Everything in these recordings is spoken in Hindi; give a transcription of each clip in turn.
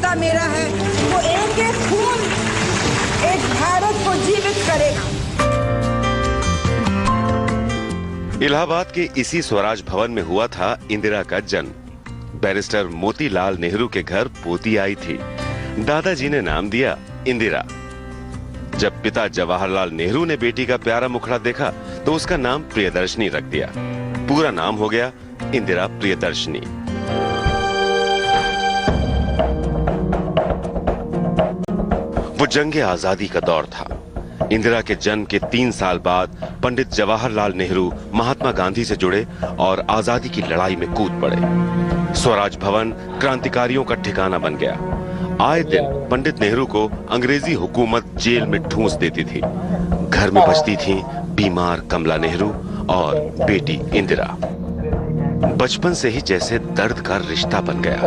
बदला मेरा है, वो एक एक खून एक भारत को जीवित करेगा। इलाहाबाद के इसी स्वराज भवन में हुआ था इंदिरा का जन्म। बैरिस्टर मोतीलाल नेहरू के घर पोती आई थी। दादाजी ने नाम दिया इंदिरा। जब पिता जवाहरलाल नेहरू ने बेटी का प्यारा मुखड़ा देखा तो उसका नाम प्रियदर्शनी रख दिया। पूरा नाम हो गया इंदिरा प्रियदर्शनी। वो जंगे आजादी का दौर था। इंदिरा के जन्म के 3 साल बाद पंडित जवाहरलाल नेहरू महात्मा गांधी से जुड़े और आजादी की लड़ाई में कूद पड़े। स्वराज भवन क्रांतिकारियों का ठिकाना बन गया। आए दिन पंडित नेहरू को अंग्रेजी हुकूमत जेल में ठूंस देती थी। घर में बचती थीं बीमार कमला नेहरू और बेटी इंदिरा। बचपन से ही जैसे दर्द का रिश्ता बन गया।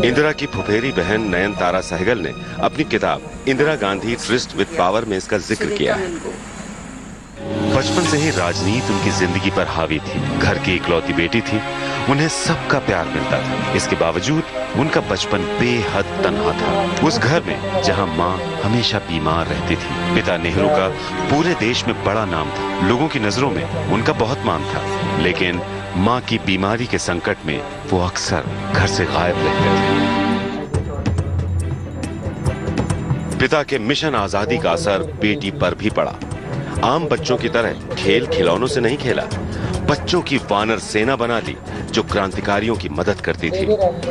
इंदिरा की फुफेरी बहन नयनतारा सहगल ने अपनी किताब Indira Gandhi tourist with power में इसका जिक्र किया है। बचपन से ही राजनीति उनकी जिंदगी पर हावी थी। घर की इकलौती बेटी थी, उन्हें सबका प्यार मिलता था। इसके बावजूद उनका बचपन बेहद तन्हा था। उस घर में जहां मां हमेशा बीमार रहती थी। पिता नेहरू का पूरे देश में बड़ा नाम था। लोगों की नजरों में उनका बहुत मान था, लेकिन मां की बीमारी के संकट में वो अक्सर घर से गायब रहते थे। पिता के मिशन आजादी का असर बेटी पर भी पड़ा। आम बच्चों की तरह खेल खिलौनों से नहीं खेला, बच्चों की वानर सेना बना ली जो क्रांतिकारियों की मदद करती थी।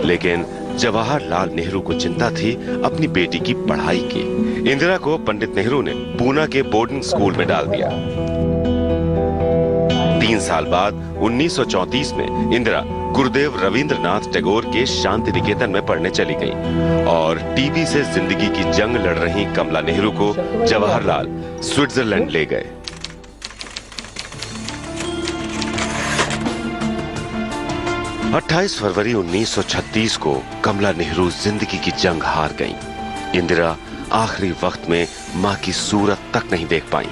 लेकिन जवाहरलाल नेहरू को चिंता थी अपनी बेटी की पढ़ाई की। इंदिरा को पंडित नेहरू ने पूना के बोर्डिंग स्कूल में डाल दिया। 3 साल बाद 1934 में इंदिरा गुरुदेव रविंद्रनाथ टैगोर के शांति निकेतन में पढ़ने चली गई और टीबी से जिंदगी की जंग लड़ रही कमला नेहरू को जवाहरलाल स्विट्जरलैंड ले गए। अट्ठाईस फरवरी 1936 को कमला नेहरू जिंदगी की जंग हार गईं। इंदिरा आखिरी वक्त में मां की सूरत तक नहीं देख पाई।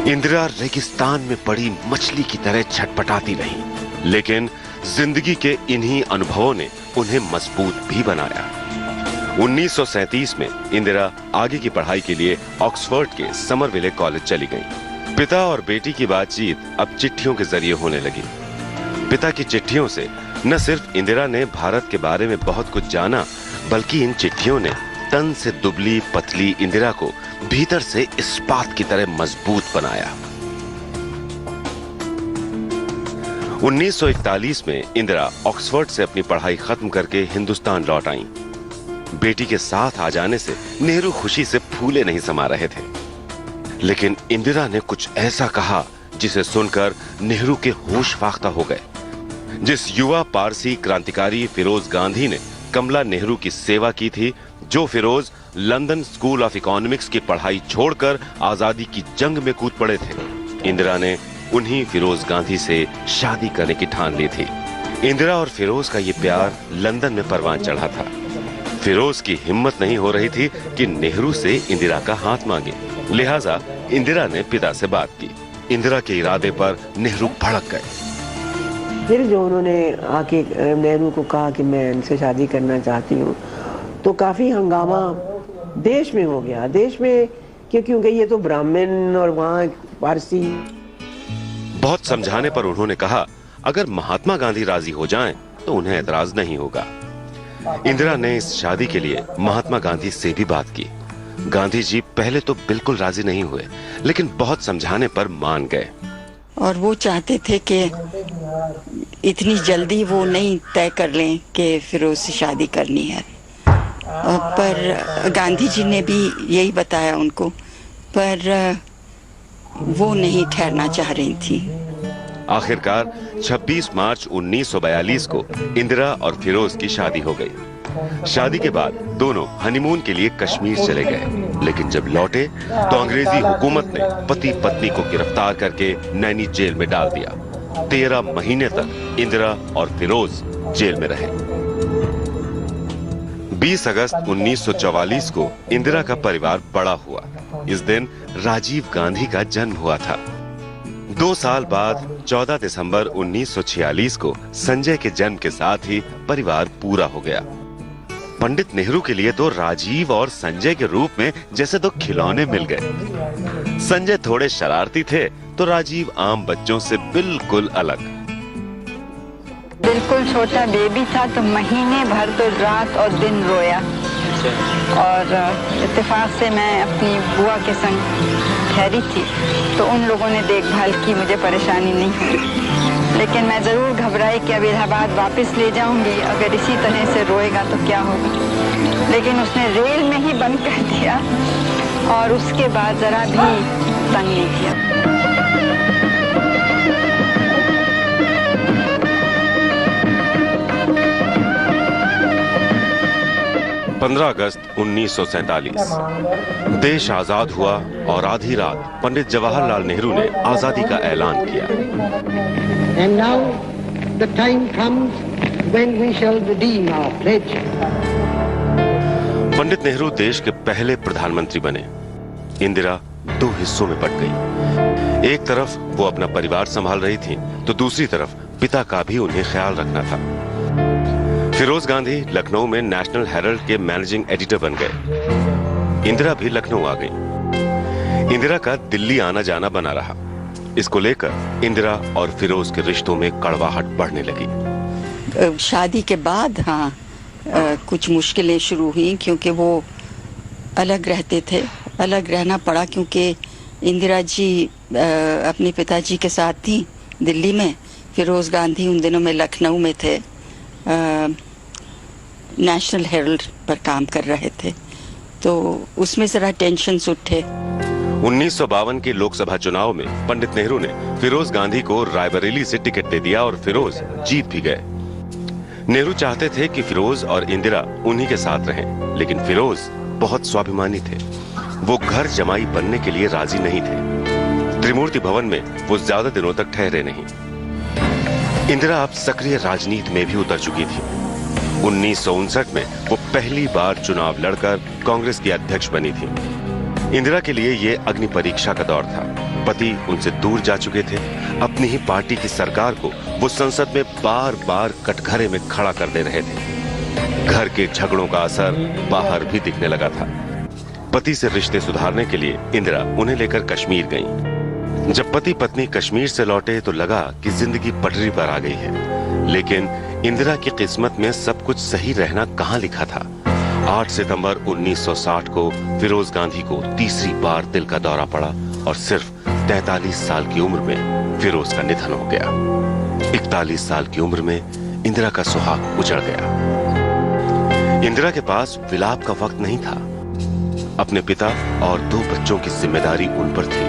इंदिरा रेगिस्तान में पड़ी मछली की तरह छटपटाती रही, लेकिन जिंदगी के इन्हीं अनुभवों ने उन्हें मजबूत भी बनाया। 1937 में इंदिरा आगे की पढ़ाई के लिए ऑक्सफोर्ड के समरविले कॉलेज चली गईं। पिता और बेटी की बातचीत अब चिट्ठियों के जरिए होने लगी। पिता की चिट्ठियों से न सिर्फ इंदिरा ने भारत के बारे में बहुत कुछ जाना, बल्कि इन चिट्ठियों ने तन से दुबली पतली इंदिरा को भीतर से इस्पात की तरह मजबूत बनाया। 1941 में इंदिरा ऑक्सफोर्ड से अपनी पढ़ाई खत्म करके हिंदुस्तान लौट आईं। बेटी के साथ आ जाने से नेहरू खुशी से फूले नहीं समा रहे थे, लेकिन इंदिरा ने कुछ ऐसा कहा जिसे सुनकर नेहरू के होश फाख्ता हो गए। जिस युवा पारसी क्रांतिकारी फिरोज गांधी ने कमला नेहरू की सेवा की थी, जो Feroze London School of Economics की पढ़ाई छोड़कर आजादी की जंग में कूद पड़े थे, इंदिरा ने उन्हीं फिरोज गांधी से शादी करने की ठान ली थी। इंदिरा और फिरोज का ये प्यार लंदन में परवान चढ़ा था। फिरोज की हिम्मत नहीं हो रही थी कि नेहरू से इंदिरा का हाथ मांगे, लिहाजा इंदिरा ने पिता से बात की। इंदिरा के इरादे पर नेहरू भड़क गए। फिर जो उन्होंने आके नेहरू को कहा कि मैं इनसे शादी करना चाहती हूँ, तो काफी हंगामा देश में हो गया। देश में क्योंकि ये तो ब्राह्मण और वहाँ पारसी। बहुत समझाने पर उन्होंने कहा अगर महात्मा गांधी राजी हो जाएं तो उन्हें एतराज नहीं होगा। इंदिरा ने इस शादी के लिए महात्मा गांधी से भी बात की। गांधी जी पहले तो बिल्कुल राजी नहीं हुए, लेकिन बहुत समझाने पर मान गए। और वो चाहते थे कि इतनी जल्दी वो नहीं तय कर लें कि फिरोज से शादी करनी है, पर गांधी जी ने भी यही बताया उनको, पर वो नहीं ठहरना चाह रही थी। आखिरकार 26 मार्च 1942 को इंदिरा और फिरोज की शादी हो गई। शादी के बाद दोनों हनीमून के लिए कश्मीर चले गए, लेकिन जब लौटे तो अंग्रेजी हुकूमत ने पति पत्नी को गिरफ्तार करके नैनी जेल में डाल दिया। 13 महीने तक इंदिरा और फिरोज जेल में रहे। 20 अगस्त 1944 को इंदिरा का परिवार बड़ा हुआ। इस दिन राजीव गांधी का जन्म हुआ था। 2 साल बाद 14 दिसंबर 1946 को संजय के जन्म के साथ ही परिवार पूरा हो गया। पंडित नेहरू के लिए तो राजीव और संजय के रूप में जैसे दो खिलौने मिल गए। संजय थोड़े शरारती थे तो राजीव आम बच्चों से बिल्कुल अलग। बिल्कुल छोटा बेबी था तो महीने भर तो रात और दिन रोया, और इत्तेफाक से मैं अपनी बुआ के संग ठहरी थी तो उन लोगों ने देखभाल की, मुझे परेशानी नहीं हुई। लेकिन मैं ज़रूर घबराई कि अब इलाहाबाद वापस ले जाऊंगी, अगर इसी तरह से रोएगा तो क्या होगा। लेकिन उसने रेल में ही बंद कर दिया और उसके बाद ज़रा भी तंग नहीं किया। 15 अगस्त 1947 देश आजाद हुआ और आधी रात पंडित जवाहरलाल नेहरू ने आजादी का ऐलान किया। And now the time comes when we shall redeem our pledge. Pandit Nehru देश के पहले प्रधानमंत्री बने। इंदिरा 2 हिस्सों में बट गई। एक तरफ वो अपना परिवार संभाल रही थी तो दूसरी तरफ पिता का भी उन्हें ख्याल रखना था। फिरोज गांधी लखनऊ में नेशनल हेरल्ड के मैनेजिंग एडिटर बन गए। इंदिरा भी लखनऊ आ गई। इंदिरा का दिल्ली आना जाना बना रहा। इसको लेकर इंदिरा और फिरोज के रिश्तों में कड़वाहट बढ़ने लगी। शादी के बाद कुछ मुश्किलें शुरू हुई क्योंकि वो अलग रहते थे। अलग रहना पड़ा क्योंकि इंदिरा जी अपने पिताजी के साथ थी दिल्ली में। फिरोज गांधी उन दिनों में लखनऊ में थे, नेशनल हेरल्ड पर काम कर रहे थे, तो उसमें जरा टेंशन उठे। 1952 के लोकसभा चुनाव में पंडित नेहरू ने फिरोज गांधी को रायबरेली से टिकट दे दिया और फिरोज जीत भी गए। नेहरू चाहते थे कि फिरोज और इंदिरा उन्हीं के साथ रहें, लेकिन फिरोज बहुत स्वाभिमानी थे। वो घर जमाई बनने के लिए राजी नहीं थे। त्रिमूर्ति भवन में वो ज्यादा दिनों तक ठहरे नहीं। इंदिरा अब सक्रिय राजनीति में भी उतर चुकी थी। 1959 में वो पहली बार चुनाव लड़कर कांग्रेस की अध्यक्ष बनी थी। इंदिरा के लिए ये अग्नि परीक्षा का दौर था। पति उनसे दूर जा चुके थे। अपनी ही पार्टी की सरकार को वो संसद में बार बार कटघरे में खड़ा कर दे रहे थे। घर के झगड़ों का असर बाहर भी दिखने लगा था। पति से रिश्ते सुधारने के लिए इंदिरा उन्हें लेकर कश्मीर गईं। जब पति पत्नी कश्मीर से लौटे तो लगा कि जिंदगी पटरी पर आ गई है, लेकिन इंदिरा की किस्मत में सब कुछ सही रहना कहां लिखा था। 8 सितंबर 1960 को फिरोज गांधी को तीसरी बार दिल का दौरा पड़ा और सिर्फ 43 साल की उम्र में फिरोज का निधन हो गया। 41 साल की उम्र में इंदिरा का सुहाग उजड़ गया। इंदिरा के पास विलाप का वक्त नहीं था। अपने पिता और 2 बच्चों की जिम्मेदारी उन पर थी।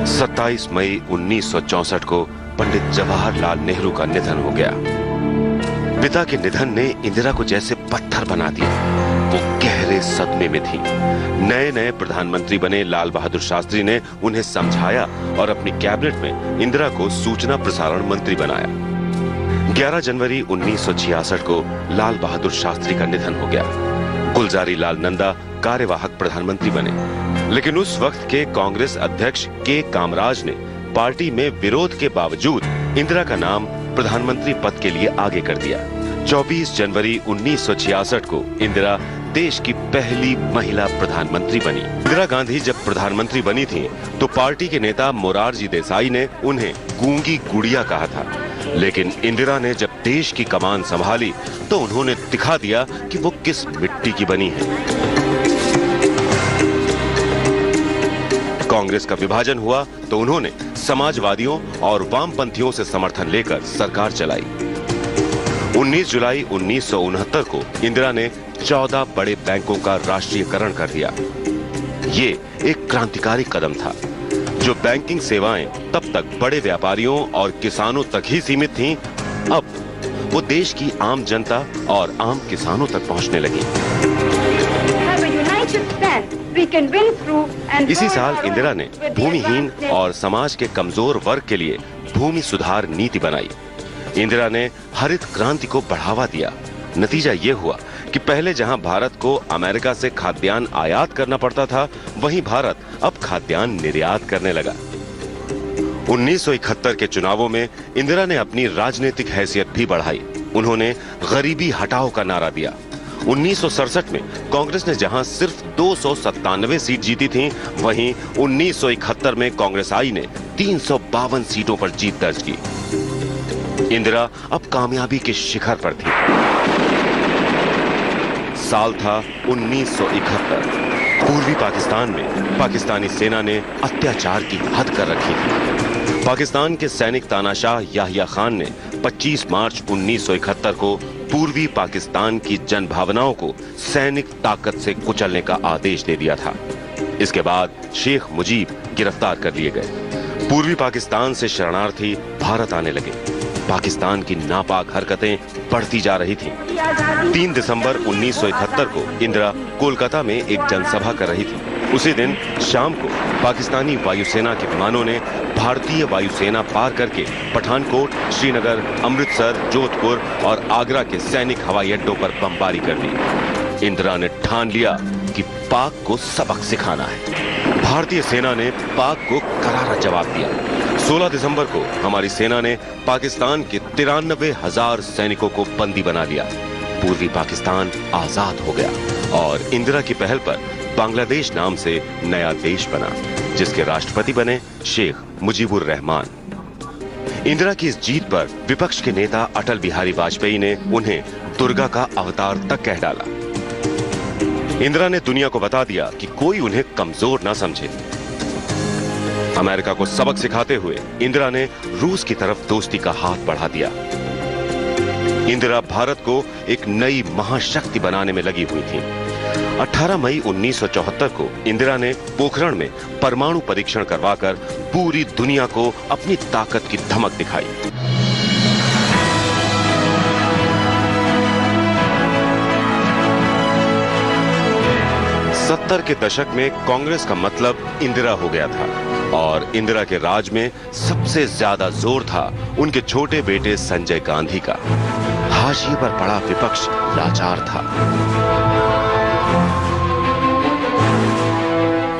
27 मई 1964 को पंडित जवाहरलाल नेहरू का निधन हो गया। पिता के निधन ने इंदिरा को जैसे पत्थर बना दिया। वो गहरे सदमे में थी। नए प्रधानमंत्री बने लाल बहादुर शास्त्री ने उन्हें समझाया और अपनी कैबिनेट में इंदिरा को सूचना प्रसारण मंत्री बनाया। 11 जनवरी 1966 को लाल बहादुर शास्त्री का निधन हो गया। गुलजारी लाल नंदा कार्यवाहक प्रधानमंत्री बने, लेकिन उस वक्त के कांग्रेस अध्यक्ष के कामराज ने पार्टी में विरोध के बावजूद इंदिरा का नाम प्रधानमंत्री पद के लिए आगे कर दिया। 24 जनवरी 1966 को इंदिरा देश की पहली महिला प्रधानमंत्री बनी। इंदिरा गांधी जब प्रधानमंत्री बनी थी तो पार्टी के नेता मोरारजी देसाई ने उन्हें गूंगी गुड़िया कहा था, लेकिन इंदिरा ने जब देश की कमान संभाली तो उन्होंने दिखा दिया कि वो किस मिट्टी की बनी है। कांग्रेस का विभाजन हुआ तो उन्होंने समाजवादियों और वामपंथियों से समर्थन लेकर सरकार चलाई। 19 जुलाई 1969 को इंदिरा ने 14 बड़े बैंकों का राष्ट्रीयकरण कर दिया। ये एक क्रांतिकारी कदम था। जो बैंकिंग सेवाएं तब तक बड़े व्यापारियों और किसानों तक ही सीमित थीं, अब वो देश की आम जनता और आम किसानों तक पहुंचने लगी। इसी साल इंदिरा ने भूमिहीन और समाज के कमजोर वर्ग के लिए भूमि सुधार नीति बनाई। इंदिरा ने हरित क्रांति को बढ़ावा दिया। नतीजा ये हुआ कि पहले जहां भारत को अमेरिका से खाद्यान्न आयात करना पड़ता था, वहीं भारत अब खाद्यान्न निर्यात करने लगा। 1971 के चुनावों में इंदिरा ने अपनी राजनीतिक हैसियत भी बढ़ाई। उन्होंने गरीबी हटाओ का नारा दिया। 1967 में कांग्रेस ने जहां सिर्फ 297 सीट जीती थी, वहीं 1971 में कांग्रेस आई ने 352 सीटों पर जीत दर्ज की। इंदिरा अब कामयाबी के शिखर पर थी। साल था 1971। पूर्वी पाकिस्तान में पाकिस्तानी सेना ने अत्याचार की हद कर रखी थी। पाकिस्तान के सैनिक तानाशाह याहिया खान ने 25 मार्च 1971 को पूर्वी पाकिस्तान की जनभावनाओं को सैनिक ताकत से कुचलने का आदेश दे दिया था। इसके बाद शेख मुजीब गिरफ्तार कर लिए गए। पूर्वी पाकिस्तान से शरणार्थी भारत आने लगे। पाकिस्तान की नापाक हरकतें बढ़ती जा रही थीं। 3 दिसंबर 1971 को इंदिरा कोलकाता में एक जनसभा कर रही थी। उसी दिन शाम को पाकिस्तानी वायुसेना के विमानों ने भारतीय वायुसेना पार करके पठानकोट, श्रीनगर, अमृतसर, जोधपुर और आगरा के सैनिक हवाई अड्डों पर बमबारी कर दी। इंदिरा ने ठान लिया कि पाक को सबक सिखाना है। भारतीय सेना ने पाक को करारा जवाब दिया। 16 दिसंबर को हमारी सेना ने पाकिस्तान के 93,000 सैनिकों को बंदी बना लिया। पूर्वी पाकिस्तान आजाद हो गया और इंदिरा की पहल पर बांग्लादेश नाम से नया देश बना, जिसके राष्ट्रपति बने शेख मुजीबुर रहमान। इंदिरा की इस जीत पर विपक्ष के नेता अटल बिहारी वाजपेयी ने उन्हें दुर्गा का अवतार तक कह डाला। इंदिरा ने दुनिया को बता दिया कि कोई उन्हें कमजोर ना समझे। अमेरिका को सबक सिखाते हुए इंदिरा ने रूस की तरफ दोस्ती का हाथ बढ़ा दिया। इंदिरा भारत को एक नई महाशक्ति बनाने में लगी हुई थी। 18 मई 1974 को इंदिरा ने पोखरण में परमाणु परीक्षण करवाकर पूरी दुनिया को अपनी ताकत की धमक दिखाई। सत्तर के दशक में कांग्रेस का मतलब इंदिरा हो गया था और इंदिरा के राज में सबसे ज्यादा जोर था उनके छोटे बेटे संजय गांधी का। हाशिए पर पड़ा विपक्ष लाचार था।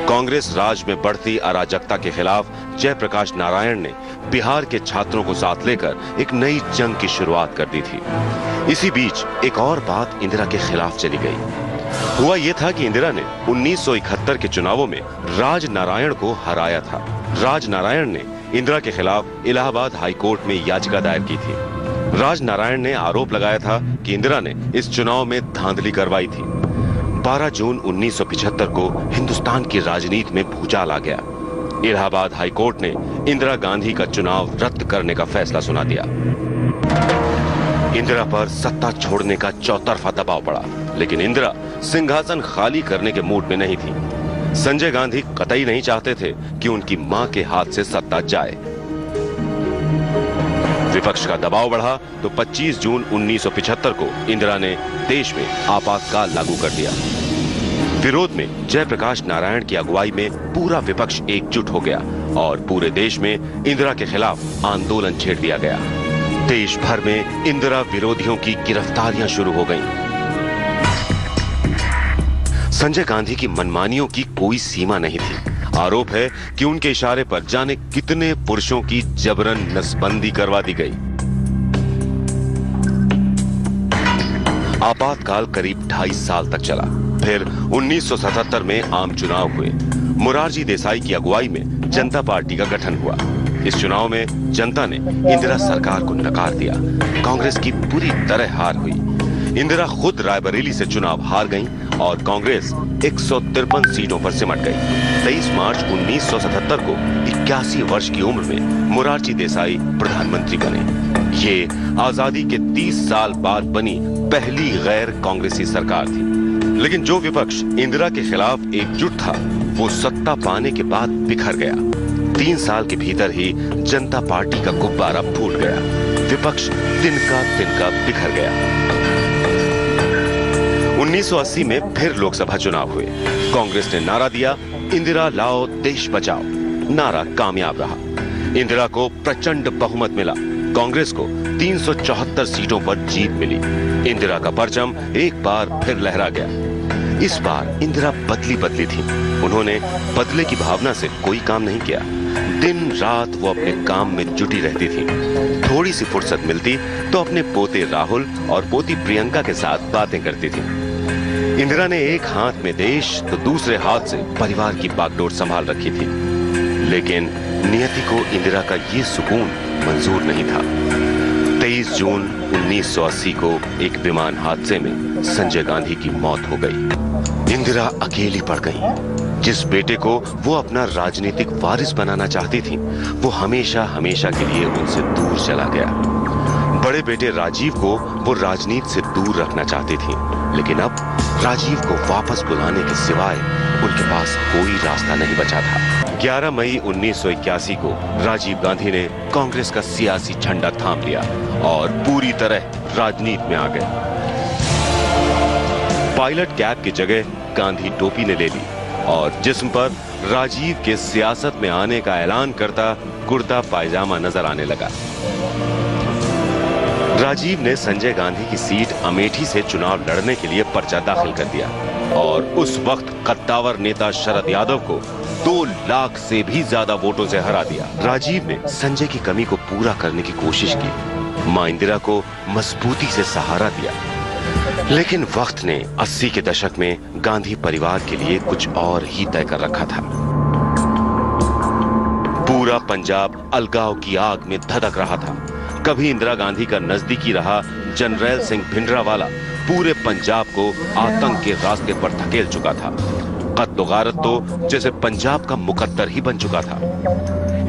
कांग्रेस राज में बढ़ती अराजकता के खिलाफ जयप्रकाश नारायण ने बिहार के छात्रों को साथ लेकर एक नई जंग की शुरुआत कर दी थी। इसी बीच एक और बात इंदिरा के खिलाफ चली गई। हुआ यह था कि इंदिरा ने 1971 के चुनावों में राज नारायण को हराया था। राज नारायण ने इंदिरा के खिलाफ इलाहाबाद हाई कोर्ट में याचिका दायर की थी। राज नारायण ने आरोप लगाया था कि इंदिरा ने इस चुनाव में धांधली करवाई थी। 12 जून 1975 को हिंदुस्तान की राजनीति में भूचाल आ गया। इलाहाबाद हाई कोर्ट ने इंदिरा गांधी का चुनाव रद्द करने का फैसला सुना दिया। इंदिरा पर सत्ता छोड़ने का चौतरफा दबाव पड़ा, लेकिन इंदिरा सिंहासन खाली करने के मूड में नहीं थी। संजय गांधी कतई नहीं चाहते थे कि उनकी मां के हाथ से सत्ता जाए। विपक्ष का दबाव बढ़ा तो 25 जून 1975 को इंदिरा ने देश में आपातकाल लागू कर दिया। विरोध में जयप्रकाश नारायण की अगुवाई में पूरा विपक्ष एकजुट हो गया और पूरे देश में इंदिरा के खिलाफ आंदोलन छेड़ दिया गया। देश भर में इंदिरा विरोधियों की गिरफ्तारियां शुरू हो गईं। संजय गांधी की मनमानियों की कोई सीमा नहीं थी। आरोप है कि उनके इशारे पर जाने कितने पुरुषों की जबरन नसबंदी करवा दी गई। आपातकाल करीब 2.5 साल तक चला। फिर 1977 में आम चुनाव हुए। मोरारजी देसाई की अगुवाई में जनता पार्टी का गठन हुआ। इस चुनाव में जनता ने इंदिरा सरकार को नकार दिया। कांग्रेस की पूरी तरह हार हुई। इंदिरा खुद रायबरेली से चुनाव हार गईं और कांग्रेस 153 सीटों पर सिमट गई। 23 मार्च 1977 को 81 वर्ष की उम्र में मोरारजी देसाई प्रधानमंत्री बने। ये आजादी के 30 साल बाद बनी पहली गैर कांग्रेसी सरकार थी। लेकिन जो विपक्ष इंदिरा के खिलाफ एकजुट था, वो सत्ता पाने के बाद बिखर गया। 3 साल के भीतर ही जनता पार्टी का गुब्बारा फूट गया। विपक्ष तिनका तिनका बिखर गया। 1980 में फिर लोकसभा चुनाव हुए। कांग्रेस ने नारा दिया, इंदिरा लाओ देश बचाओ। नारा कामयाब रहा। इंदिरा को प्रचंड बहुमत मिला। कांग्रेस को 374 सीटों पर जीत मिली। इंदिरा का परचम एक बार फिर लहरा गया। इस बार इंदिरा बदली थी। उन्होंने बदले की भावना से कोई काम नहीं किया। दिन रात वो अपने काम में जुटी रहती थी। थोड़ी सी फुर्सत मिलती तो अपने पोते राहुल और पोती प्रियंका के साथ बातें करती थी। इंदिरा ने एक हाथ में देश तो दूसरे हाथ से परिवार की बागडोर संभाल रखी थी, लेकिन नियति को इंदिरा का ये सुकून मंजूर नहीं था। 23 जून 1980 को एक विमान हादसे में संजय गांधी की मौत हो गई। इंदिरा अकेली पड़ गई। जिस बेटे को वो अपना राजनीतिक वारिस बनाना चाहती थी, वो हमेशा हमेशा के लिए उनसे दूर चला गया। बड़े बेटे राजीव को वो राजनीति से दूर रखना चाहती थी, लेकिन अब राजीव को वापस बुलाने के सिवाय उनके पास कोई रास्ता नहीं बचा था। 11 मई 1981 को राजीव गांधी ने कांग्रेस का सियासी झंडा थाम लिया और पूरी तरह राजनीति में आ गए। पायलट कैप की जगह गांधी टोपी ने ले ली और जिस्म पर राजीव के सियासत में आने का ऐलान करता कुर्ता पायजामा नजर आने लगा। राजीव ने संजय गांधी की सीट अमेठी से चुनाव लड़ने के लिए पर्चा दाखिल कर दिया और उस वक्त कद्दावर नेता शरद यादव को 2 लाख से भी ज्यादा वोटों से हरा दिया। राजीव ने संजय की कमी को पूरा करने की कोशिश की, मां इंदिरा को मजबूती से सहारा दिया, लेकिन वक्त ने 80 के दशक में गांधी परिवार के लिए कुछ और ही तय कर रखा था। पूरा पंजाब अलगाव की आग में धधक रहा था। कभी इंदिरा गांधी का नजदीकी रहा जनरल सिंह भिंडरावाला पूरे पंजाब को आतंक के रास्ते पर धकेल चुका था। कत्ल गारत तो जैसे पंजाब का मुकद्दर ही बन चुका था।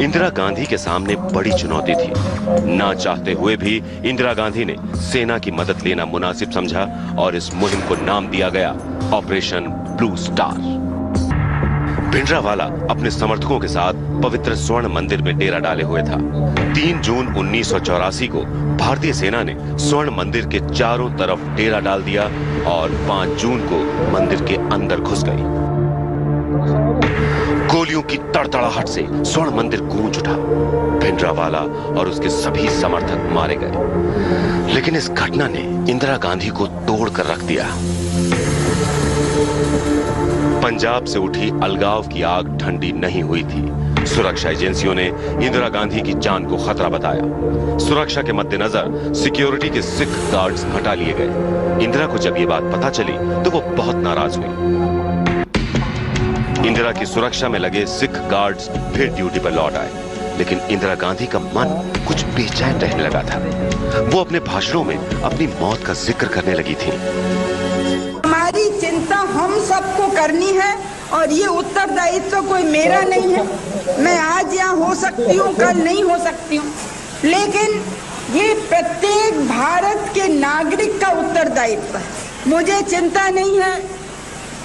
इंदिरा गांधी के सामने बड़ी चुनौती थी। ना चाहते हुए भी इंदिरा गांधी ने सेना की मदद लेना मुनासिब समझा और इस मुहिम को नाम दिया गया ऑपरेशन ब्लू स्टार। भिंडरावाला अपने समर्थकों के साथ पवित्र स्वर्ण मंदिर में डेरा डाले हुए था। 3 जून 1984 को भारतीय सेना ने स्वर्ण मंदिर के चारों तरफ डेरा डाल दिया और 5 जून को मंदिर के अंदर घुस गई। गोलियों की तड़तड़ाहट से स्वर्ण मंदिर गूंज उठा। भिंडरावाला और उसके सभी समर्थक मारे गए, लेकिन इस घटना ने इंदिरा गांधी को तोड़कर रख दिया। पंजाब से उठी अलगाव की आग ठंडी नहीं हुई थी। सुरक्षा एजेंसियों ने इंदिरा गांधी की जान को खतरा बताया। सुरक्षा के मद्देनजर सिक्योरिटी के सिख गार्ड्स हटा लिए गए। इंदिरा को जब ये बात पता चली तो वो बहुत नाराज हुई। इंदिरा की सुरक्षा में लगे सिख गार्ड्स फिर ड्यूटी पर लौट आए, लेकिन इंदिरा गांधी का मन कुछ बेचैन रहने लगा था। वो अपने भाषणों में अपनी मौत का जिक्र करने लगी थी। हमारी चिंता हम सबको करनी है और ये उत्तरदायित्व कोई मेरा नहीं है। मैं आज यहाँ हो सकती हूँ, कल नहीं हो सकती हूँ, लेकिन ये प्रत्येक भारत के नागरिक का उत्तरदायित्व है। मुझे चिंता नहीं है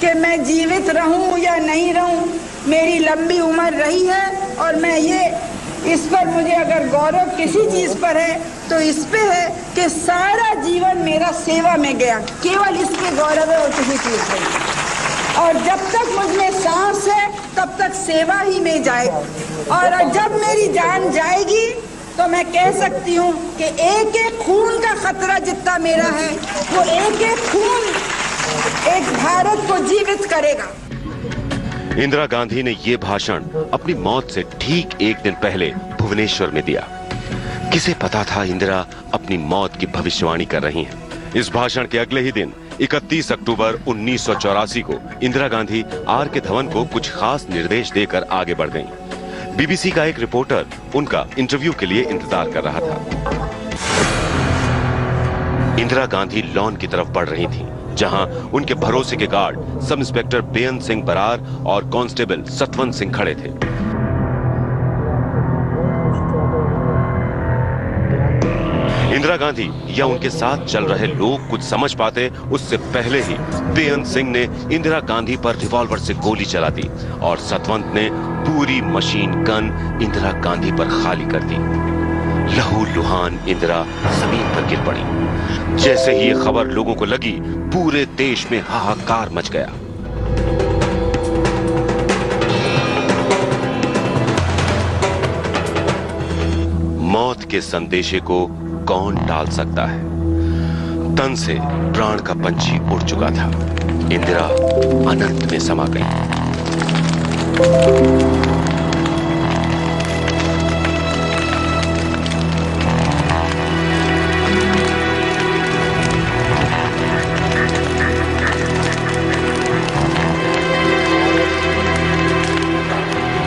कि मैं जीवित रहूं या नहीं रहूं। मेरी लंबी उम्र रही है और मैं ये इस पर मुझे अगर गौरव किसी चीज पर है तो इस पे है कि सारा जीवन मेरा सेवा में गया, केवल इस पे गौरव है और किसी चीज पे नहीं। और जब तक मुझमें सांस है तब तक सेवा ही में जाएगा, और जब मेरी जान जाएगी तो मैं कह सकती हूँ कि एक एक खून का खतरा जितना मेरा है, वो एक एक खून एक भारत को जीवित करेगा। इंदिरा गांधी ने यह भाषण अपनी मौत से ठीक एक दिन पहले भुवनेश्वर में दिया। किसे पता था इंदिरा अपनी मौत की भविष्यवाणी कर रही हैं। इस भाषण के अगले ही दिन 31 अक्टूबर 1984 को इंदिरा गांधी आर के धवन को कुछ खास निर्देश देकर आगे बढ़ गईं। बीबीसी का एक रिपोर्टर उनका इंटरव्यू के लिए इंतजार कर रहा था। इंदिरा गांधी लॉन की तरफ बढ़ रही थी, जहां उनके भरोसे के गार्ड सब इंस्पेक्टर बेअंत सिंह बरार और कांस्टेबल सतवंत सिंह खड़े थे। इंदिरा गांधी या उनके साथ चल रहे लोग कुछ समझ पाते उससे पहले ही बेअंत सिंह ने इंदिरा गांधी पर रिवॉल्वर से गोली चला दी और सतवंत ने पूरी मशीन गन इंदिरा गांधी पर खाली कर दी। लहू लुहान इंदिरा जमीन पर गिर पड़ी। जैसे ही ये खबर लोगों को लगी, पूरे देश में हाहाकार मच गया। मौत के संदेशे को कौन टाल सकता है? तन से प्राण का पंछी उड़ चुका था। इंदिरा अनंत में समा गई।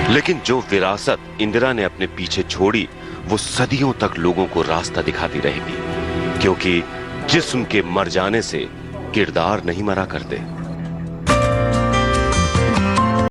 लेकिन जो विरासत इंदिरा ने अपने पीछे छोड़ी वो सदियों तक लोगों को रास्ता दिखाती रहेगी, क्योंकि जिस्म के मर जाने से किरदार नहीं मरा करते।